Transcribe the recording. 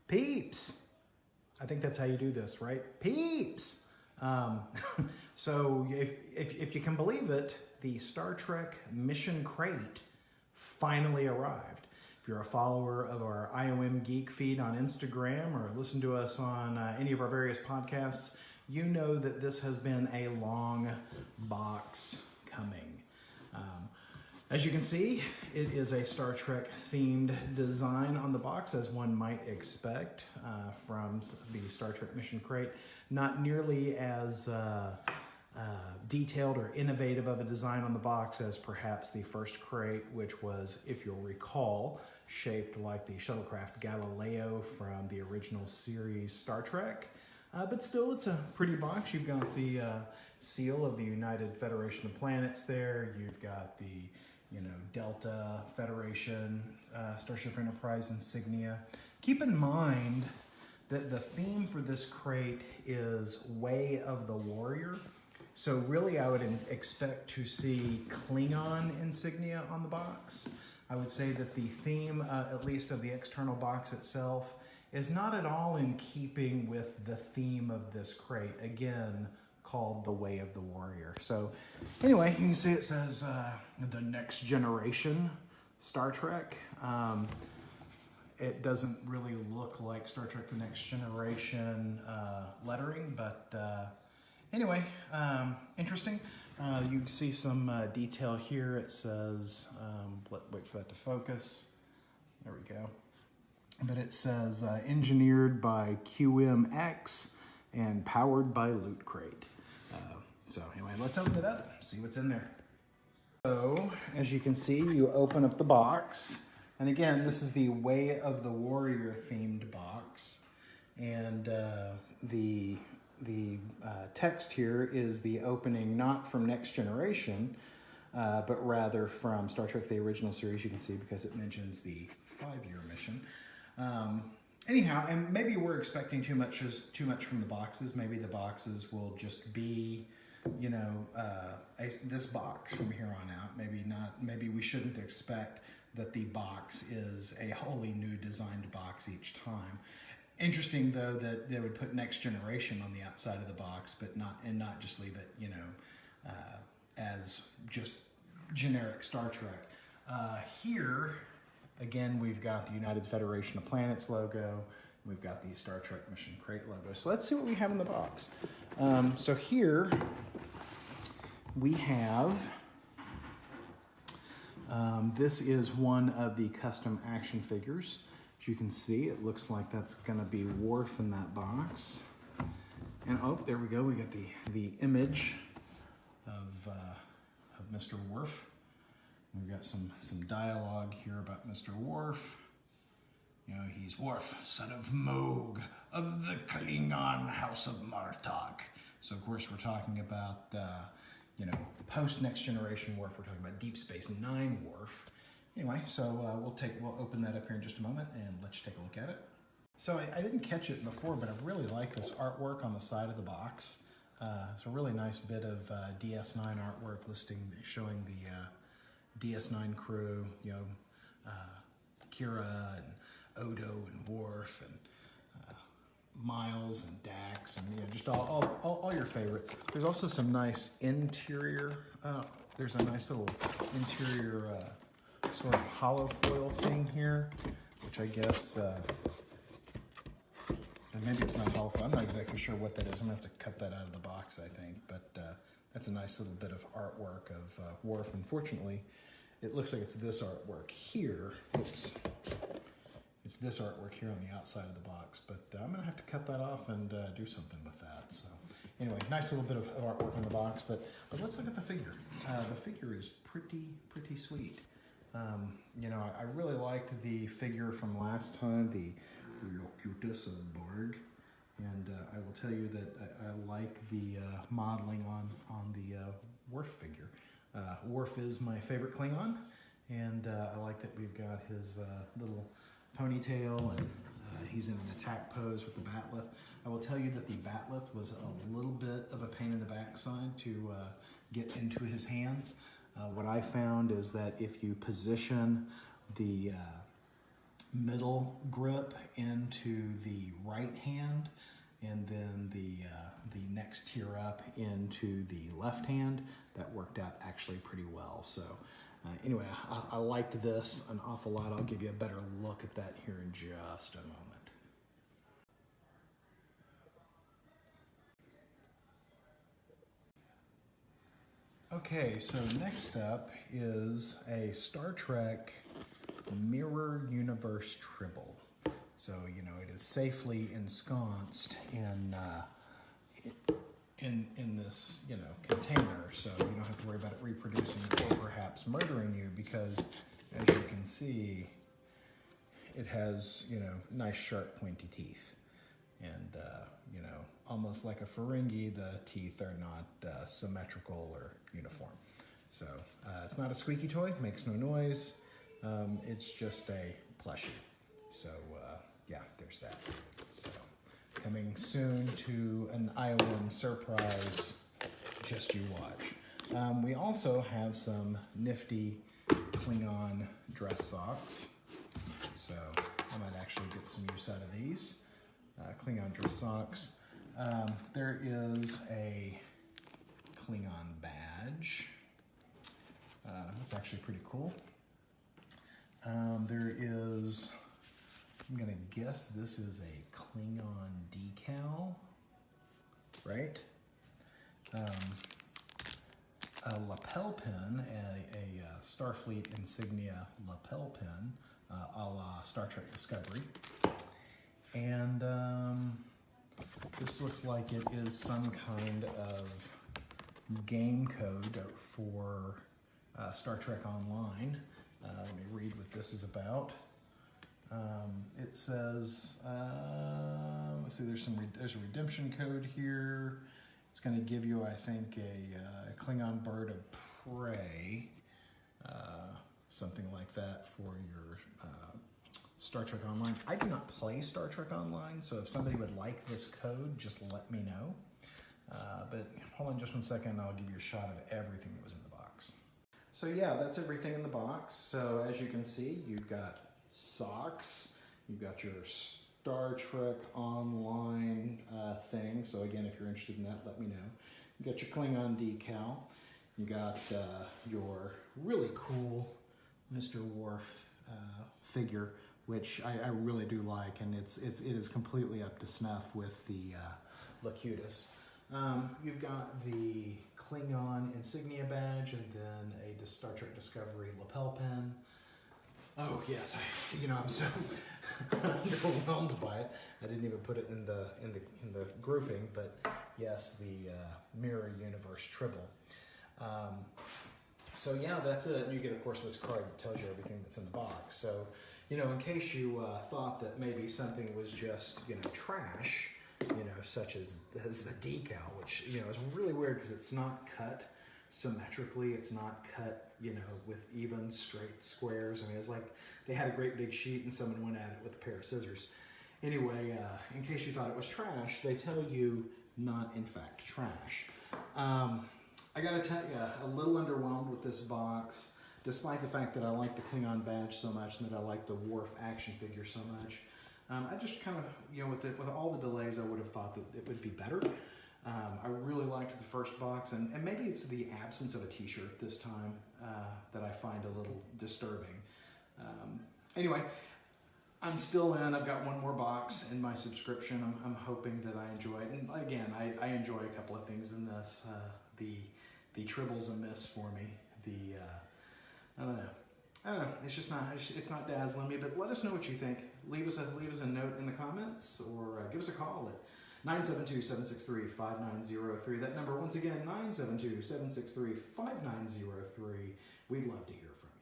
Peeps. I think that's how you do this, right? Peeps. So if you can believe it, the Star Trek Mission Crate finally arrived. If you're a follower of our IOM Geek feed on Instagram or listen to us on any of our various podcasts, you know that this has been a long box coming. As you can see, it is a Star Trek themed design on the box, as one might expect from the Star Trek Mission Crate. Not nearly as detailed or innovative of a design on the box as perhaps the first crate, which was, if you'll recall, shaped like the shuttlecraft Galileo from the original series Star Trek. But still, it's a pretty box. You've got the seal of the United Federation of Planets there. You've got the Delta Federation, Starship Enterprise insignia. Keep in mind that the theme for this crate is Way of the Warrior. So really I would expect to see Klingon insignia on the box. I would say that the theme, at least of the external box itself, is not at all in keeping with the theme of this crate. Again, called the Way of the Warrior. So anyway, you can see it says the Next Generation Star Trek. It doesn't really look like Star Trek The Next Generation lettering, but anyway, interesting. You see some detail here. It says, wait for that to focus. There we go. But it says engineered by QMX and powered by Loot Crate. So anyway, let's open it up, see what's in there. So as you can see, you open up the box. And again, this is the Way of the Warrior themed box. And the text here is the opening not from Next Generation, but rather from Star Trek, the original series, you can see, because it mentions the 5-year mission. Anyhow, and maybe we're expecting too much from the boxes. Maybe the boxes will just be, this box from here on out. Maybe not. Maybe we shouldn't expect that the box is a wholly new designed box each time. Interesting though that they would put Next Generation on the outside of the box, but not just leave it, as just generic Star Trek. Here. Again, we've got the United Federation of Planets logo. We've got the Star Trek Mission Crate logo. So let's see what we have in the box. So here we have, this is one of the custom action figures. As you can see, it looks like that's gonna be Worf in that box. And oh, there we go. We got the image of Mr. Worf. We've got some dialogue here about Mr. Worf. He's Worf, son of Moog, of the Klingon House of Martok. So of course we're talking about, post Next Generation Worf. We're talking about Deep Space Nine Worf. Anyway, so we'll open that up here in just a moment and let's take a look at it. So I didn't catch it before, but I really like this artwork on the side of the box. It's a really nice bit of DS9 artwork showing the DS9 crew, Kira and Odo and Worf and Miles and Dax and just all your favorites. There's also some nice interior. There's a nice little interior sort of hollow foil thing here, which I guess and maybe it's not hollow foil. I'm not exactly sure what that is. I'm gonna have to cut that out of the box, I think. But that's a nice little bit of artwork of Worf. Unfortunately, it looks like it's this artwork here. Oops. It's this artwork here on the outside of the box, but I'm gonna have to cut that off and do something with that. So anyway, nice little bit of artwork on the box, but let's look at the figure. The figure is pretty sweet. I really liked the figure from last time, the Locutus of Borg, and I will tell you that I like the modeling on the Worf figure. Worf is my favorite Klingon, and I like that we've got his little ponytail, and he's in an attack pose with the batleth. I will tell you that the batleth was a little bit of a pain in the backside to get into his hands. What I found is that if you position the middle grip in into the right hand, and then the next tier up into the left hand. That worked out actually pretty well. So anyway, I liked this an awful lot. I'll give you a better look at that here in just a moment. Okay, so next up is a Star Trek Mirror Universe Tribble. So, you know, it is safely ensconced in this, you know, container, so you don't have to worry about it reproducing or perhaps murdering you, because as you can see, it has, you know, nice sharp pointy teeth. And, you know, almost like a Ferengi, the teeth are not symmetrical or uniform. So it's not a squeaky toy, makes no noise. It's just a plushie. So yeah, there's that. So coming soon to an Iowan surprise, just you watch. We also have some nifty Klingon dress socks. So I might actually get some use out of these. Klingon dress socks. There is a Klingon badge. That's actually pretty cool. There is, I'm gonna guess this is a Klingon decal, right? A lapel pin, a Starfleet insignia lapel pin, a la Star Trek Discovery. And this looks like it is some kind of game code for Star Trek Online. Let me read what this is about. It says, let's see, there's a redemption code here. It's going to give you, I think, a Klingon bird of prey, something like that for your Star Trek Online. I do not play Star Trek Online, so if somebody would like this code, just let me know. But hold on just one second, I'll give you a shot of everything that was in the box. So yeah, that's everything in the box. So as you can see, you've got socks, you've got your Star Trek Online thing. So again, if you're interested in that, let me know. You got your Klingon decal. You got your really cool Mr. Worf figure, which I really do like, and it is completely up to snuff with the Locutus. You've got the Klingon insignia badge, and then a Star Trek Discovery lapel pin. Oh yes, I'm so underwhelmed by it. I didn't even put it in the grouping, but yes, the Mirror Universe Tribble. So yeah, that's it. And you get, of course, this card that tells you everything that's in the box. So, in case you thought that maybe something was just, trash, such as the decal, which, is really weird because it's not cut symmetrically. It's not cut, with even straight squares. I mean, it's like they had a great big sheet and someone went at it with a pair of scissors. Anyway, in case you thought it was trash, they tell you not, in fact, trash. I gotta tell you, a little underwhelmed with this box, despite the fact that I like the Klingon badge so much and that I like the Worf action figure so much. I just kind of, with all the delays, I would have thought that it would be better. I really liked the first box, and maybe it's the absence of a t-shirt this time that I find a little disturbing. Anyway, I'm still in. I've got one more box in my subscription. I'm hoping that I enjoy it. And again, I enjoy a couple of things in this. The Tribble's a miss for me. I don't know. It's just not. It's not dazzling me. But let us know what you think. Leave us a note in the comments, or give us a call at 972-763-5903. That number once again, 972-763-5903. We'd love to hear from you.